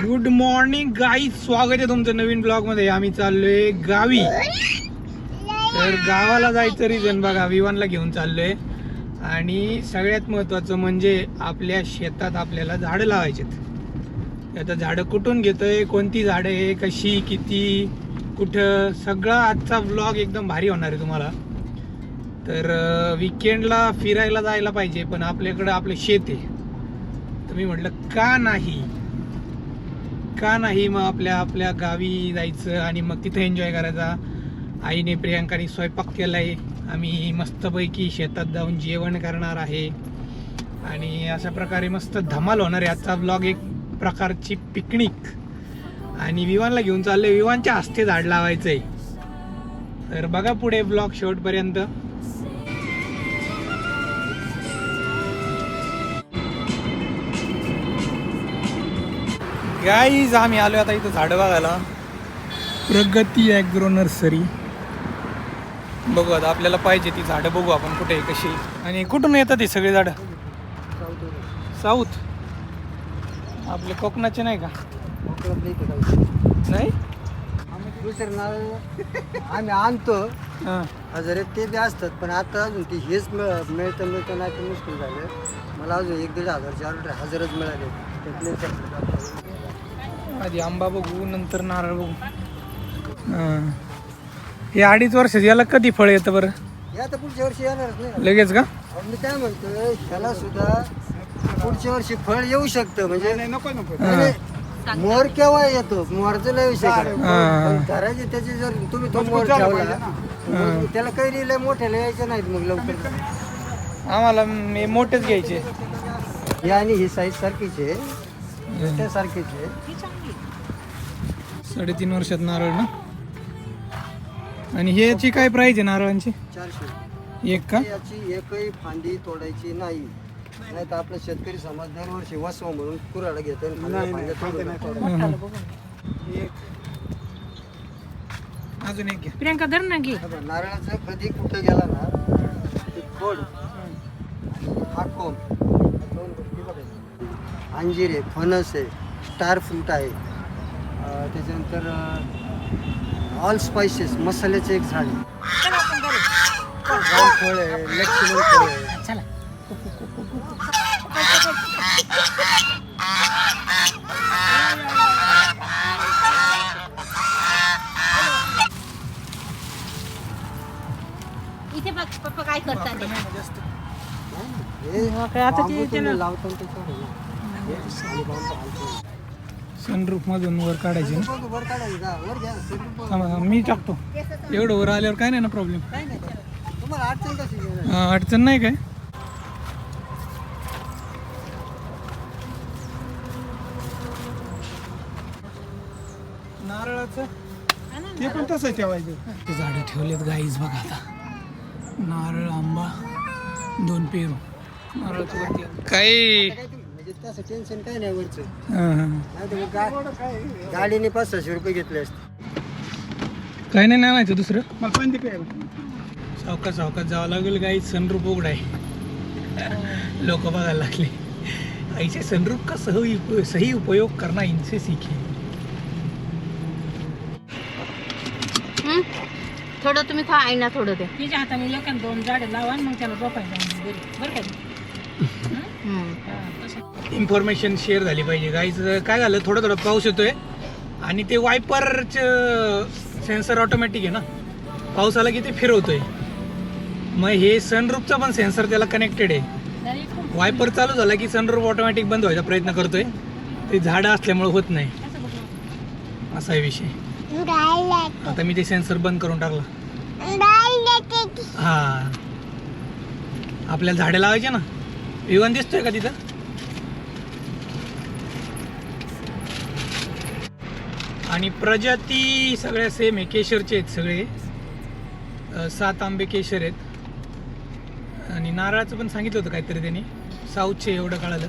Good morning guys, स्वागत आहे तुमचं नवीन ब्लॉग मध्ये. आम्ही चाललोय गावी. तर गावाला जायचं रिझन बघा, विवानला घेऊन चाललोय. आणि सगळ्यात महत्वाचं म्हणजे आपल्या शेतात आपल्याला झाडं लावायचेत. आता झाडं कुठून घेतोय, कोणती झाडं आहे, कशी, किती, कुठं, सगळा आजचा ब्लॉग एकदम भारी होणार आहे तुम्हाला. तर विकेंडला फिरायला जायला पाहिजे, पण आपल्याकडं आपलं शेत आहे. तर मी म्हटलं का नाही मग आपल्या गावी जायचं आणि मग तिथं एन्जॉय करायचा. आईने प्रियांकाने स्वयंपाक केलाय, आम्ही मस्तपैकी शेतात जाऊन जेवण करणार आहे आणि अशा प्रकारे मस्त धमाल होणार आहे. आजचा ब्लॉग एक प्रकारची पिकनिक. आणि विवानला घेऊन चाललोय, विवानच्या हस्ते झाड लावायचं आहे. तर बघा पुढे ब्लॉग शेवटपर्यंत. गाईज आम्ही आलो आता इथं झाडं बघायला. प्रगती ॲग्रो नर्सरी. बघू आता आपल्याला पाहिजे ती झाडं, बघू आपण कुठे कशी. आणि कुठून येतात ही सगळी झाडं? साऊथ. आपले कोकणाचे नाही का? नाही आम्ही आणतो हां. हजार ते बी असतात, पण आता अजून ती हेच मिळतं नाही तर मुश्किल झालं. मला अजून 1-1.5 हजारचे ऑर्डर हजारच मिळाले. आधी आंबा बघू, नंतर नारळ बघू. हां, हे 2.5 वर्ष याला कधी फळ येतं बरं? या तर पुढच्या वर्षी येणारच नाही लगेच का? मी काय म्हणतोय, ह्याला सुद्धा पुढच्या वर्षी फळ येऊ शकतं. म्हणजे हां. मोर केव्हा येतो, मोरचं लय विषय हां. धरायचे त्याचे. जर तुम्ही तो मोर ठेवला त्याला काही लय मोठ्याला यायचं नाहीत मग लवकर. आम्हाला मोठेच घ्यायचे. हे आणि ही साईज सारखीच आहे, सारखीच आहे. 3.5 वर्षात नारळ ना. आणि ह्याची काय प्राइस आहे नारळांची? 400 एक का? याची एकही फांदी तोडायची नाही. नाही तर आपला शेतकरी समाज दरवर्षी वसव म्हणून कुऱ्हाड घेतो. अजून एक घ्या प्रियांका, धर ना घे. नारळाचं कधी कुठं गेला ना ते खोड, हा कोंब, दोन गोष्टी बघायच्या. अंजीर आहे, फणस आहे, स्टार फ्रूट आहे, त्याच्यानंतर ऑल स्पायसेस मसाल्याचं एक झाड आहे, रामफळ आहे, लक्ष्मण फळ आहे. चला. इथे बघ पप्पा काय करतात. हे बांबू तुम्ही लावता ना सनरूफ मधून वर काढायचे ना. वर काढायचं का? वर घ्या. थांबा, मी टाकतो. एवढं वर आल्यावर काय नाही ना प्रॉब्लेम. काही नाही त्याला. तुम्हाला अडचण कशी येणार? अडचण नाही काय? नारळाचं ते पण तसं ठेवायचं. ते झाडं ठेवलेत गाईज बघा आता. नारळ, आंबा, 2 पेरू. नारळाचं वरती काही म्हणजे त्याचं टेन्शन काय नाही वरचं. हां. नाही तर मग गाडीने 500-600 रुपये घेतले असते. काही नाही माहिती दुसरं. मला पण ते काय सावकाश जावं लागेल. काही सनरूप उघडाय, लोक बघायला लागले. ऐसे सनरूप का सही उपयोग करना इनसे सीखे. थोडं तुम्ही खा, आई ना थोडं ते. तिच्या हाताने एखाद 2 झाडं लावा आणि मग त्याला रोपायला बरं का. इन्फॉर्मेशन शेअर झाली पाहिजे. गाईज काय झालं, थोडं पाऊस येतोय आणि ते वायपरचं सेन्सर ऑटोमॅटिक आहे ना. पाऊस आला की ते फिरवतोय. मग हे सनरूफचा पण सेन्सर त्याला कनेक्टेड आहे. वायपर चालू झाला की सनरूफ ऑटोमॅटिक बंद व्हायचा प्रयत्न करतोय. ते झाडं असल्यामुळे होत नाही, असा आहे विषय. आता मी ते सेन्सर बंद करून टाकला. हा, आपल्याला झाडं लावायचे ना. विवान दिसतोय का तिथं? आणि प्रजाती सगळ्या सेम आहे, केशरचे आहेत सगळे. 7 आंबे केशर आहेत. आणि नारळाचं पण सांगितलं होतं काहीतरी त्यांनी, साऊथचे, एवढं कळालं.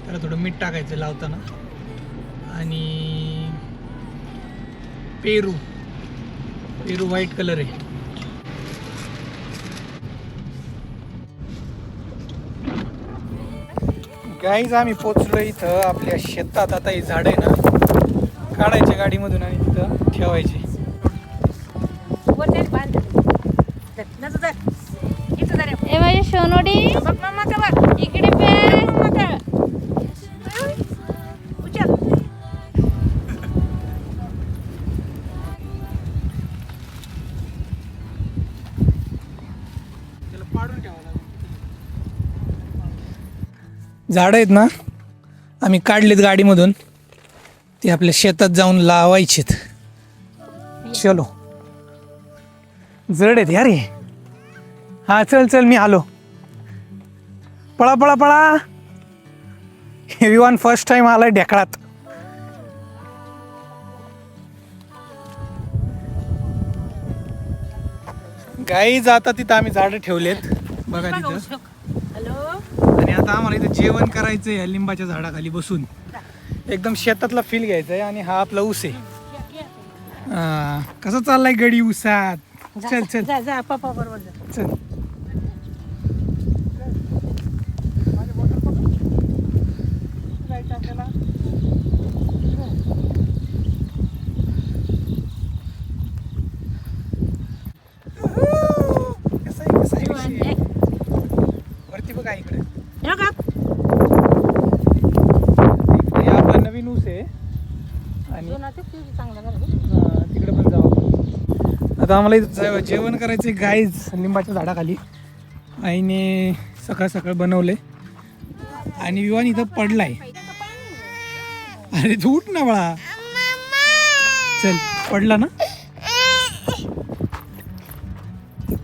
त्याला थोडं मीठ टाकायचं लावताना. आणि पेरू व्हाईट कलर आहे. गाईज आम्ही पोचलो इथं आपल्या शेतात. आता ही झाड आहे ना काढायच्या गाडीमधून आणि तिथं ठेवायची. ए माझी सोनोडी इकडे पे. झाडं आहेत ना आम्ही काढलीत गाडीमधून, ते आपल्या शेतात जाऊन लावायचेत. चलो जड आहेत यार हे. हा चल चल मी आलो. पळा पळा पळा. विवान फर्स्ट टाइम आलाय ढेकळात. गाईज आता तिथं आम्ही झाडं ठेवलेत बघा तिथं. आणि आता आम्हाला इथं जेवण करायचंय या लिंबाच्या झाडाखाली बसून. एकदम शेतातला फील घ्यायचा आहे. आणि हा आपला ऊस आहे. कसा चाललाय गडी ऊसात. चल चल जा पप्पा बरोबर जा. चल. वरती बघा इकडे. हे बघा. इकडे आपला नवीन ऊस आहे. आणि तिकडे पण जाऊ. आता आम्हाला इथं जेवण करायचे गाईज लिंबाच्या झाडाखाली. आईने सकाळ सकाळ बनवले. आणि विवान इथं पडलाय. अरे तू उठ ना बाळा. चल पडला ना.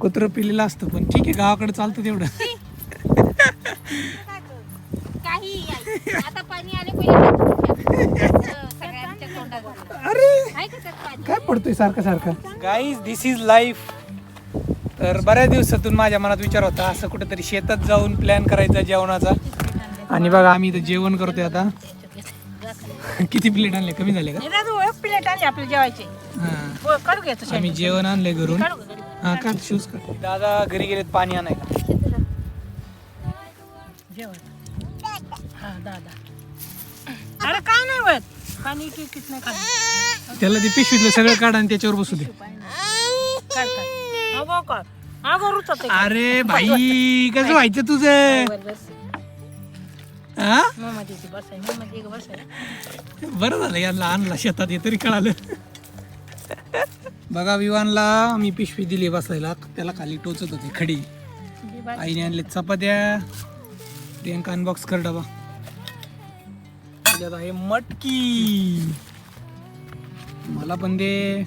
कुत्रं पिलेलं असतं पण ठीक आहे गावाकडे चालतं तेवढं. काही आता पाणी आले पहिले सगळ्यांच्या तोंडात. अरे आहे का त्यात पाणी? काय पडतोय सारखं सारखं. Guys this is life. तर बऱ्याच दिवसातून माझ्या मनात विचार होता असं कुठेतरी शेतात जाऊन प्लॅन करायचा जेवणाचा. आणि बघा आम्ही इथं जेवण करतोय आता. किती प्लेट आणले कमी झाले का. प्लेट आली आपल्याला जेवायचे. हा काढू घ्यायचं. आम्ही जेवण आणलंय घरून. काढू का? हा का शूज कर. दादा घरी गेलेत पाणी आणायला. जेवण. हा दादा. अरे काय नाही होत. पाणी किती नाही खाली. त्याला ते पिशवीतलं सगळं काढ आणि त्याच्यावर बसू दे. काढ काढ. अगो काढ. अगो रुचत. अरे भाई कसं व्हायचं तुझं. हा बरं झालं याला आणला शेतात हे तरी कळालं. बघा विवानला मी पिशवी दिली बसायला. त्याला खाली टोचत होती खडी. आईने आणले चपात्या. प्रियंका अनबॉक्स कर डबा. त्याच्यात आहे मटकी. मला पण दे.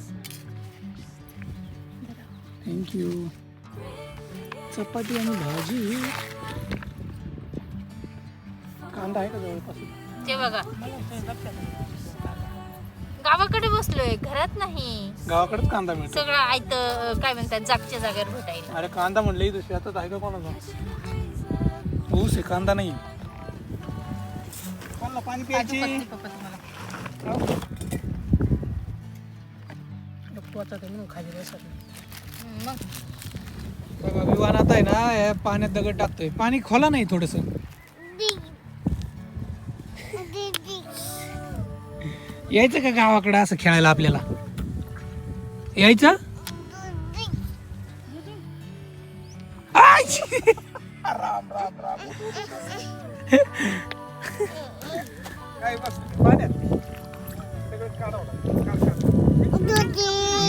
थँक्यू. चपाती आणि भाजी. कांदा आहे का जवळपास. ते बघा गावाकडे बसलोय घरात नाही. गावाकडेच कांदा मिळतो. सगळं आयत काय म्हणतात जागच्या जागेवर भेटायला. अरे कांदा म्हणलं इथं शेतात आहे का कोणाचा. ऊस आहे कांदा नाही. पाणी प्यायची. बघा विवान आता आहे ना या पाण्यात दगड टाकतोय. पाणी खोला नाही थोडस. यायचं का गावाकडे असं खेळायला आपल्याला. यायचं. राम राम राम.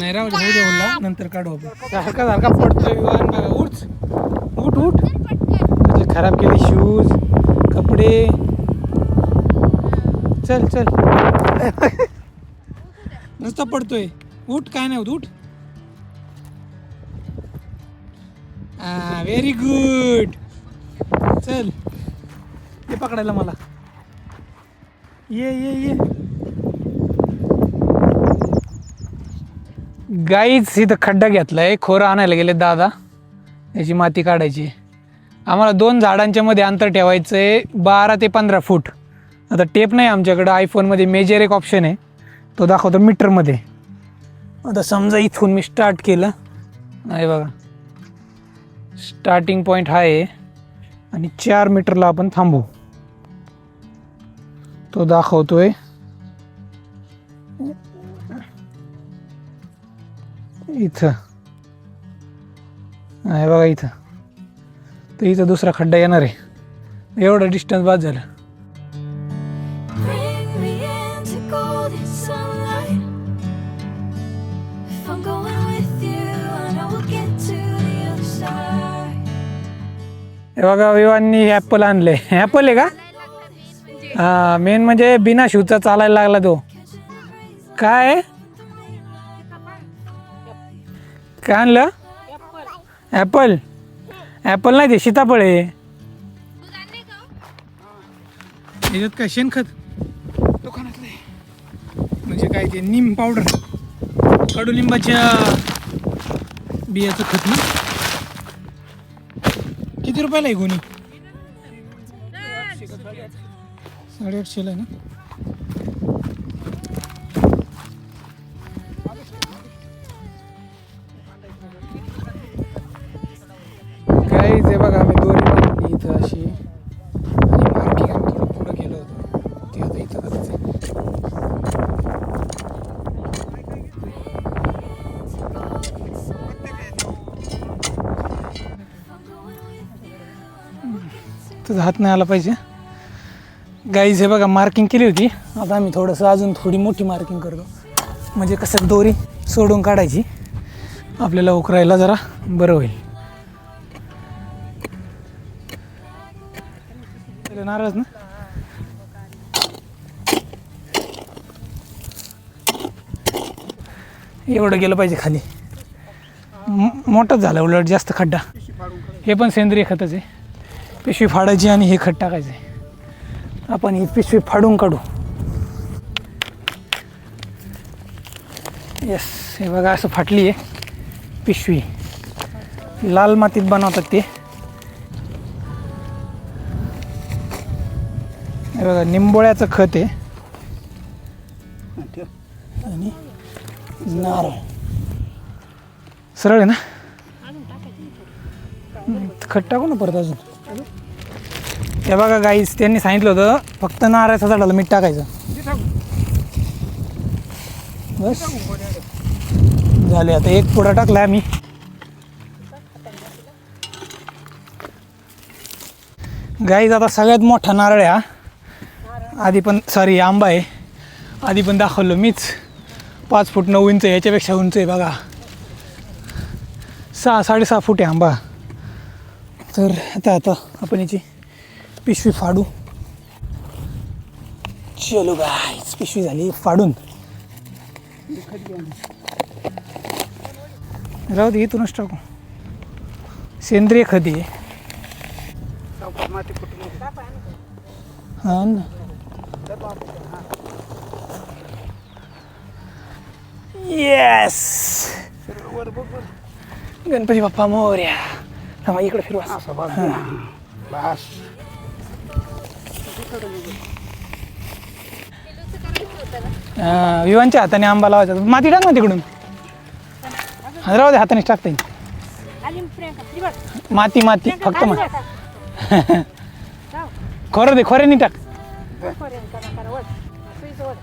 नाही राहू दे बोलला नंतर काढू आपण. सारखा सारखा पडतोय विवान. बघा उठ उठ उठ. त्याचे खराब केले शूज कपडे. चल चल. नुसता पडतोय. उठ काय नाही होत उठ. Very good. चल ते पकडायला मला. ये ये ये. गाईच इथं खड्डा घेतलाय. खोरं आणायला गेले दादा. याची माती काढायची. आम्हाला 2 झाडांच्या मध्ये अंतर ठेवायचं आहे 12 ते 15 फूट. आता टेप नाही आमच्याकडं. आयफोनमध्ये मेजर एक ऑप्शन आहे तो दाखवतो मीटरमध्ये. आता समजा इथून मी स्टार्ट केलं. आहे बघा स्टार्टिंग पॉईंट हा आहे. आणि 4 मीटरला आपण थांबू. तो दाखवतोय. इथं आहे बघा, इथं तर इथं दुसरा खड्डा येणार आहे. एवढं डिस्टन्स बाद झालं. Bring me into golden sunlight. If I'm going with you, I know we'll get to the other side. हे बघा विवांनी ॲपल आणले. ॲपल आहे का? हा, मेन म्हणजे बिना शूजचा चालायला लागला तो. काय काय आणलं? ॲपल. ॲपल नाही ते सीताफळ आहे. याच्यात काय शेणखत दुकानातलं आहे. म्हणजे काय ते नीम पावडर, कडुलिंबाच्या बियाचं खत ना. किती रुपयाला आहे गोणी? 850 आहे ना. काही ते बघा आम्ही दोरी बांधली इथं अशी, आणि मार्किंग आम्ही थोडं पुढं गेलो होतो ते आता इथं करायचं. तुझा हात नाही आला पाहिजे. गाईज हे बघा मार्किंग केली होती. आता आम्ही थोडंसं अजून थोडी मोठी मार्किंग करतो, म्हणजे कसं दोरी सोडून काढायची, आपल्याला उकरायला जरा बरं होईल. नाराज ना. एवढं गेलं पाहिजे खाली. मोठाच झाला उलट जास्त खड्डा. हे पण सेंद्रिय खतच आहे. पिशवी फाडायची आणि हे खत टाकायचं आहे. आपण ही पिशवी फाडून काढू. यस, हे बघा असं फाटली आहे पिशवी. लाल मातीत बनवतात ते. हे बघा निंबोळ्याचं खत आहे आणि नारळ. सरळ आहे ना. खत टाकू ना परत अजून. हे बघा गाईस, त्यांनी सांगितलं होतं फक्त नारळाच्या झाडाला मीठ टाकायचं. बस झाले. आता एक पुडा टाकला आम्ही. गाईज आता सगळ्यात मोठा नारळ आहे हा. आधी पण आंबा आहे. आधी पण दाखवलं मीच. 5 फूट 9 इंच, याच्यापेक्षा उंच आहे बघा. 6-6.5 फूट आहे आंबा. तर आता आपण याची पिशवी फाडू. चलो गाईस, पिशवी झाली फाडून. राहू दे, इथूनच टाकू. सेंद्रिय खत आहे. हा ना. येस, गणपती बाप्पा मोरया. थांबा इकडे फिरवा. विवांच्या हाताने आंबा लावायचा. माती टाक ना तिकडून. राहू दे, हातानेच टाकता येईल. माती माती फक्त खोऱ्याने टाक.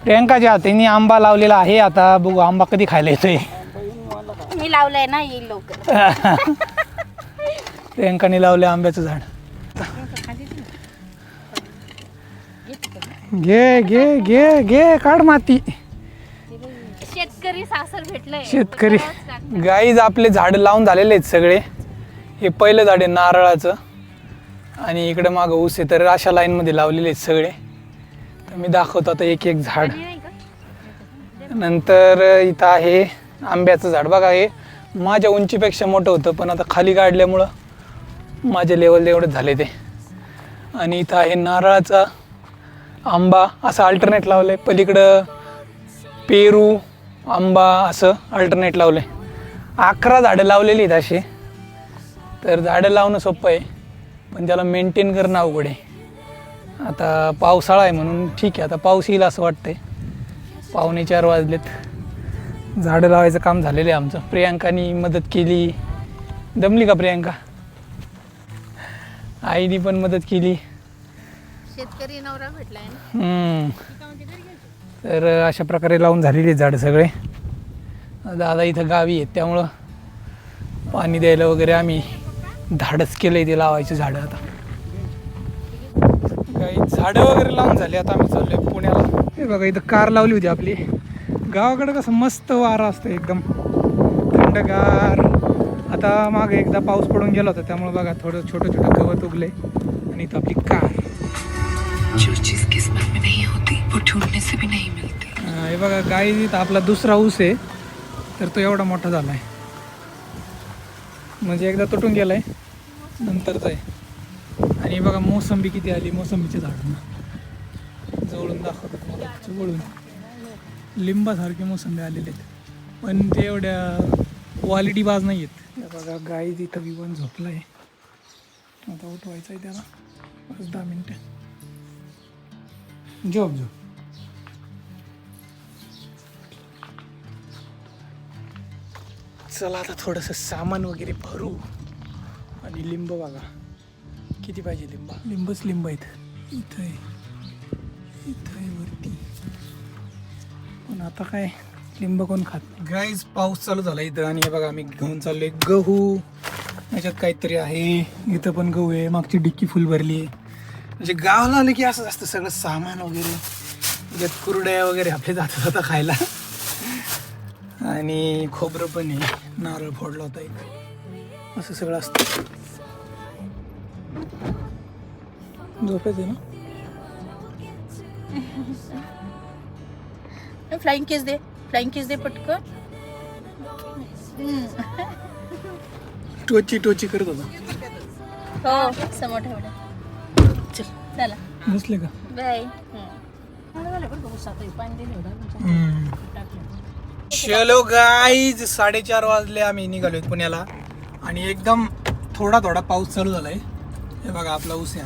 प्रियंकाच्या हाताने आंबा लावलेला आहे. आता बघू आंबा कधी खायला येतोय. मी लावलंय ना, येईल लवकर. प्रियंकाने लावले आंब्याचं झाड. घे घे घे घे, काढ माती. शेतकरी सासर भेटलंय. शेतकरी गाईज आपले झाड लावून झालेले आहेत सगळे. हे पहिलं झाड आहे नारळाचं आणि इकडे मागं ऊस आहे. तर अशा लाईनमध्ये लावलेले आहेत सगळे. तर मी दाखवतो आता एक एक झाड. नंतर इथं आहे आंब्याचं झाड. बघा हे माझ्या उंचीपेक्षा मोठं होतं, पण आता खाली काढल्यामुळं माझ्या लेवल एवढंच झाले ते. आणि इथं आहे नारळाचा आंबा. असं अल्टरनेट लावलं आहे. पलीकडं पेरू आंबा असं अल्टरनेट लावलं आहे. 11 झाडं लावलेली आहेत असे. तर झाडं लावणं सोपं आहे, पण त्याला मेंटेन करणं अवघड आहे. आता पावसाळा आहे म्हणून ठीक आहे. आता पाऊस येईल असं वाटतंय. 3:45 वाजलेत. झाडं लावायचं काम झालेलं आहे आमचं. प्रियांकानी मदत केली. दमली का प्रियांका? आईनी पण मदत केली. शेतकरी नवरा भेटलाय ना. तर अशा प्रकारे लावून झालेली आहेत झाडं सगळे. दादा इथं गावी आहेत त्यामुळं पाणी द्यायला वगैरे आम्ही धाडस केलंय ते लावायचे झाडं. आता काही झाडं वगैरे लावून झाली. आता आम्ही चाललोय पुण्याला. हे बघा इथं कार लावली होती आपली. गावाकडे कसं मस्त वारा असतं एकदम थंडगार. आता मागे एकदा पाऊस पडून गेला होता त्यामुळे बघा थोडं छोटं छोटं गवत उगले आणि इथं आपली कार. जो चीज किस्मत में नहीं होती वो ढूंढने से भी नहीं मिलती. हे बघा गाई इथं आपला दुसरा ऊस आहे तर तो एवढा मोठा झाला आहे. म्हणजे एकदा तुटून गेलाय नंतरचा आहे. आणि बघा मोसंबी किती आली. मोसंबीच्या झाडांना जवळून दाखवतात मला जवळून लिंबासारखे मोसंबी आलेले आहेत पण ते एवढ्या क्वालिटी बाज नाही आहेत. बघा गाई इथं विवन झोपला आहे. आता उठवायचं आहे त्याला 5-10 मिनटं. झोप झोप. चला आता थोडंसं सामान वगैरे भरू. आणि लिंब बघा किती पाहिजे. लिंबच लिंब आहेत. इथं आहे वरती. पण आता काय लिंब कोण खात. गाईज पाऊस चालू झाला इथं. आणि हे बघा आम्ही घेऊन चाललोय गहू. याच्यात काहीतरी आहे. इथं पण गहू आहे. मागची डिक्की फुल भरली आहे. म्हणजे गावाला आलं की असं असतं सगळं सामान वगैरे. याच्यात कुरड्या वगैरे आपले जाता खायला. आणि खोबरं पण आहे. नारळ फोडला होता एक. असं सगळं असतं. झोपायचं ना. फ्लाइंग किस दे. फ्लाइंग किस दे पटकन. टोची करत होता. हो समोर ठेवलं. चल चला बसले का. बाय. चलो गाईज 4:30 वाजले. आम्ही निघालोय पुण्याला. आणि एकदम थोडा पाऊस चालू झालाय. हे बघा आपला ऊस आहे.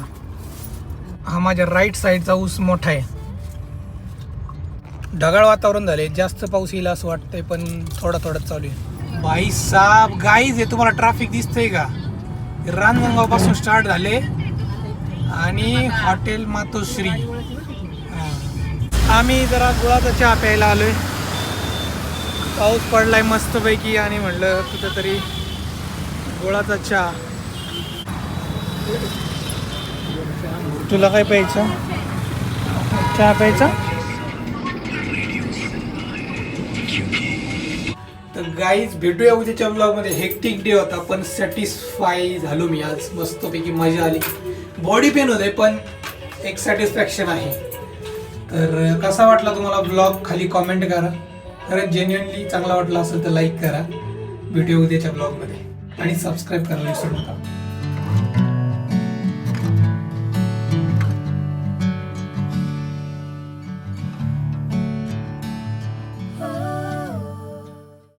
हा माझ्या राईट साईडचा ऊस मोठा आहे. ढगाळ वातावरण झाले. जास्त पाऊस येईल असं वाटतंय पण थोडा चालू आहे. भाई साहेब गाईज हे तुम्हाला ट्रॅफिक दिसतंय का. रांजणगाव पासून स्टार्ट झाले आणि हॉटेल मातोश्री. आम्ही जरा गुळाचा चहा प्यायला आलोय. पाऊस पडलाय मस्तपैकी आणि म्हटलं कुठेतरी गुळाचा चहा. तुला काय प्यायचं. चहा प्यायचा. तर गाईज भेटूया उद्याच्या ब्लॉगमध्ये. हेक्टिक डे होता पण सॅटिस्फाय झालो मी आज. मस्तपैकी मजा आली. बॉडी पेन होते पण एक सॅटिस्फॅक्शन आहे. तर कसा वाटला तुम्हाला ब्लॉग खाली कॉमेंट करा. खरंच जेन्युअनली चांगला वाटला असेल तर लाईक करा. भेटूया उद्याच्या ब्लॉगमध्ये आणि सबस्क्राईब करायला विसरू नका.